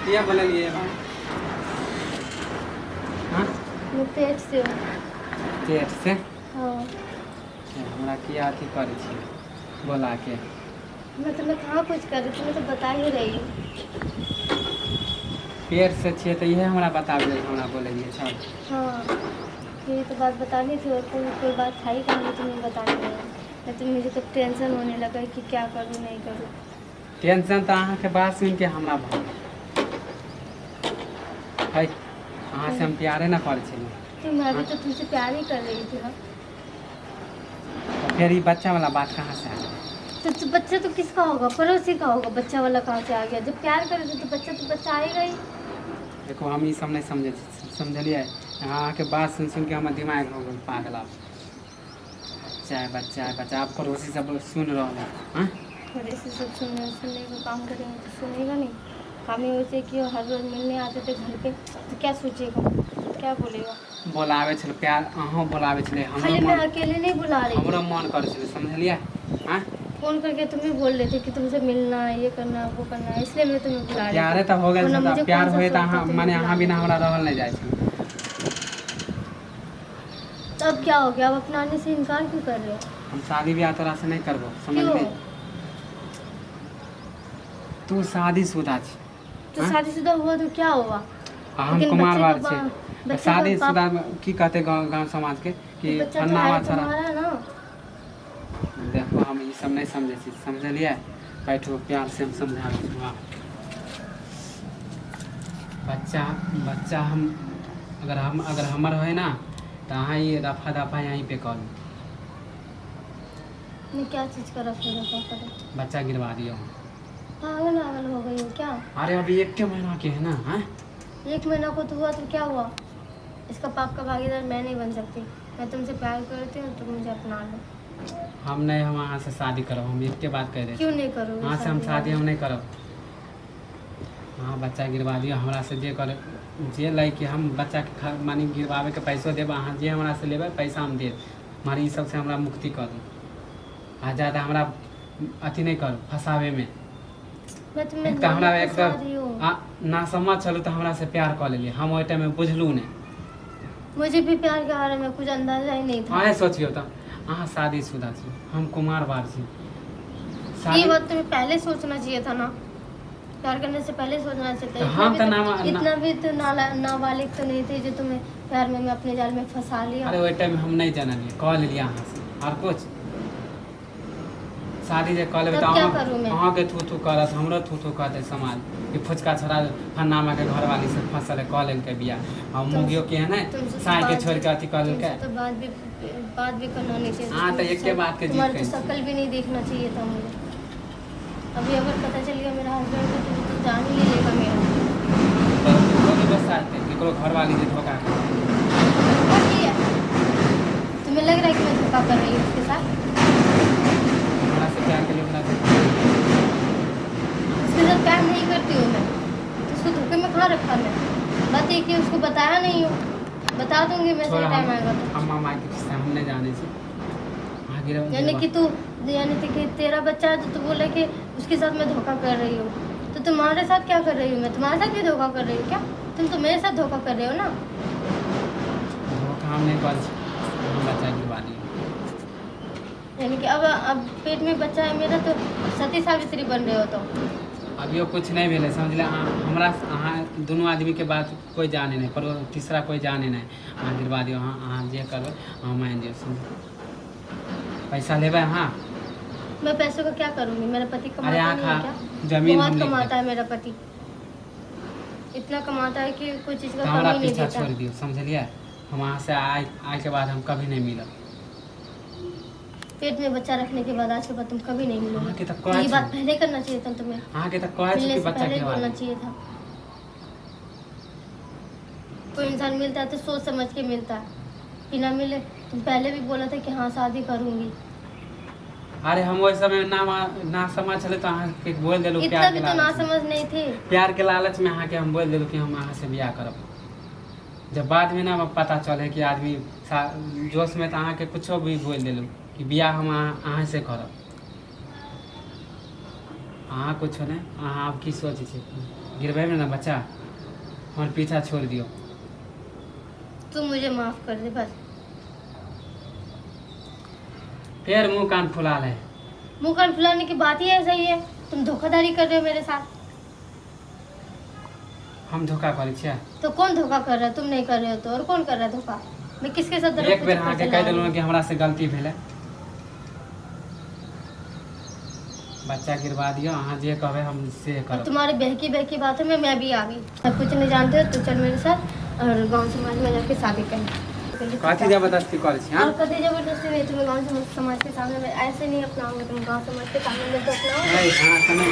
किया बोलिए हाँ मैं पेट से पेट से हाँ हमरा किया अथी करे छी बोला के मैं तुम्हें कहाँ कुछ कर रही थी, मैं तो बता ही रही हूँ। पेट से छिए तो यह हमरा बताबे हमरा बोलिए सब। हाँ ये तो बात बतानी थी और कोई बात था ही कहाँ तुम्हें बताने में। मैं तो मुझे तो टेंशन होने लगा कि क्या करूँ नहीं करूँ। टेंशन तो अहाँ के बात सुन के हमरा भऽ है अहाँ से हम प्यारे ना करे छी तो मैं भी तो तुमसे प्यार ही कर रही थी ना। तो फिर ये बच्चा वाला बात कहाँ से आ गया? तो बच्चा तो किसका होगा, पड़ोसी का होगा। बच्चा वाला कहाँ से आ गया? जब प्यार करे तो बच्चा आएगा ही। देखो हम ये सब नहीं समझे समझलिए। अहाँ के बात सुन सुन के हमारे दिमाग हो गया पागल। आप बच्चा है बच्चा आप पड़ोसी सब सुन रहे हैं हाँ? पड़ोसी सब सुनने का काम करेंगे तो सुनेगा नहीं। काम ही वैसे कि हर रोज मिलने आते थे घर पे तो क्या सोचेगा, क्या बोलेगा? बोलावे छले प्यार अहाँ बोलावे छले खाली मैं अकेले नहीं बुला रही, हमरो मन करे छले समझलिए हाँ? फोन करके तुम्हें बोल रहे थे कि तुमसे मिलना है, ये करना है, वो करना है, इसलिए मैं तुम्हें बुला रही। प्यारे तो हो गए मुझे प्यार कौन सा होए तो शौक था अहाँ तुम्हें माने अहाँ बुलाने बिना का? हमरा रहल नहीं जाए छे। तो अब क्या हो गया? अब अपनाने से इनकार क्यों कर रहे हो? हम शादी ब्याह तोरा से नहीं करबो समझ क्यों? ले। तू शादीशुदा छी तो शादीशुदा हुआ तो क्या हुआ? हम लेकिन कुमार बच्चे बार का छे बच्चे का शादीशुदा की कहते गांव समाज के कि बच्चा तो फन्ना है छोरा। तुम्हारा ना। देखो हम ये सब नहीं समझे छी समझलिए। बैठो प्यार से हम समझा रहे बच्चा बच्चा हम अगर हमर है ना तो अहाँ ये दफा दफा यहीं पे करू मैं क्या चीज़ का रखा करे? बच्चा गिरवा दियो। पागल पागल हो गई हो क्या? अरे अभी 1 महीना के है ना हाँ? 1 महीना को तो हुआ तो क्या हुआ? इसका पाप का भागीदार मैं नहीं बन सकती। मैं तुमसे प्यार करती हूँ, तुम मुझे अपना लो। हम नहीं हम वहाँ से शादी करो। हम एक बात कह रहे क्यों नहीं करोगे? वहाँ से हम शादी हम नहीं करब। हाँ बच्चा गिरवा दियो हमरा से जे करे जे लै कि हम बच्चा के मानी गिरवावे के पैसो देब। अहाँ जे हमरा से लेबै पैसा हम देब। हमारी ई सबसे हमरा मुक्ति कर दू। आ ज़्यादा हमरा अथी नहीं करू फंसावे में। मैं तुम्हें एक तो हमरा नहीं फंसा एकदम रही हूँ। ना समझ चलू तो हमरा से प्यार कर लेलिए। हम ओइ टाइम में बुझलू नहीं। मुझे भी प्यार के बारे में कुछ अंदाजा ही नहीं था। हाँ सोचियो तो अहाँ शादीशुदा छी हम कुमार बार छी। ये बात तुम्हें पहले सोचना चाहिए था ना। प्यार करने से पहले सोचना चाहिए था। हम तो इतना भी तो नाबालिग तो नहीं थे जो तुम्हें प्यार में मैं अपने जाल में फंसा लिया। अरे वही टाइम हम नहीं जानलिए कह लिया अहाँ से और कुछ शादी जे कह लेबै तब तो क्या करूँ मैं? अहाँ के थू करत हमरो थू कहते समाज कि फुचका छोड़ा फन्नामा के घरवाली से फसल है कह लेलकै बियाह। हम मुगियो के है ना साई के छोड़ के अथी कह लेलकै। तो बात भी करना नहीं चाहिए। हाँ तो एक के बात के तुम्हारी तो शक्ल भी नहीं देखना चाहिए था मुझे। अभी अगर पता चल गया मेरा हस्बैंड है तो जान ही लेगा मेरा। केकरो घरवाली से धोखा तुम्हें लग रहा है कि मैं धोखा कर रही हूँ उसके साथ? हमरा से प्यार के लिए उसके साथ प्यार नहीं करती हूँ मैं तो उसको धोखे में कहाँ रखा मैं? बात एक कि उसको बताया नहीं हो। बता दूंगी मैं सही टाइम आएगा तो। हम मामा के किस्सा हम नहीं जाने से यानी कि तेरा बच्चा है तो तू बोले कि उसके साथ मैं धोखा कर रही हूँ। तो तुम्हारे साथ क्या कर रही हूँ मैं? तुम्हारे साथ भी धोखा कर रही हूँ क्या? तुम तो मेरे साथ धोखा कर रहे हो ना। धोखा हम नहीं कर बच्चा गिरवा दिए। यानी कि अब पेट में बच्चा है मेरा तो सती सावित्री बन रहे हो तो। अभियो कुछ नहीं भेले समझ ले। हमरा अहाँ दोनों आदमी के बात कोई जाने नहीं पर तीसरा कोई जाने नहीं। अहाँ गिरवा दियो अहाँ जे करबै अहाँ मान दियो पैसा लेबै अहाँ। मैं पैसों का क्या करूँगी? मेरा पति कमाता नहीं है क्या? जमीन बहुत कमाता है मेरा पति। इतना कमाता है कि कोई चीज़ का कमी नहीं पीछा देता। छोड़ दियो समझलिए। हम वहाँ से आए के बाद हम कभी नहीं मिलब। पेट में बच्चा रखने के बाद आज के बाद तुम कभी नहीं मिलोगे। तो ये बात पहले करना चाहिए था तुम्हें। अहाँ के तो कहे मिलने कि से बच्चा पहले बोलना चाहिए था। कोई इंसान मिलता है तो सोच समझ के मिलता है कि ना मिले। तुम पहले भी बोला था कि हाँ शादी करूँगी। अरे हम वही समय ना समझ चले तो अहाँ के बोल देलू इतना भी तो ना समझ नहीं थे। प्यार के लालच में अहाँ के हम बोल देलू कि हम अहाँ से ब्याह करब। जब बाद में ना पता चले कि आदमी जोश में तो अहाँ के कुछ भी बोल देलू कि ब्याह हम अहाँ से करब। अहाँ कुछ नहीं अहाँ अब की सोच गिरवे में ना बच्चा हमारे पीछा छोड़ दियो। तू मुझे माफ कर दे बस। फिर मुंह कान फुला ले। मुंह कान फुलाने की बात ही ऐसा ही है। तुम धोखाधड़ी कर रहे हो मेरे साथ। हम धोखा करे छिया। तो कौन धोखा कर रहा है? तुम नहीं कर रहे हो तो और कौन कर रहा है धोखा? मैं किसके साथ एक बेर अहाँ के कह देलहुँ कि हमरा से गलती भेलै, बच्चा गिरवा दियो, अहाँ जे कहबै हम से करब। तुम्हारी बहकी बहकी बातों में मैं भी आ गई। सब कुछ नहीं जानते हो तो चल मेरे साथ और गांव समाज में जाके शादी कर। कथी जबरदस्ती करे छी? और कभी जबरदस्ती नहीं, तुम्हें गांव समाज के सामने में ऐसे नहीं अपनाऊंगी। तुम गांव समाज के सामने में तो अपनाओ।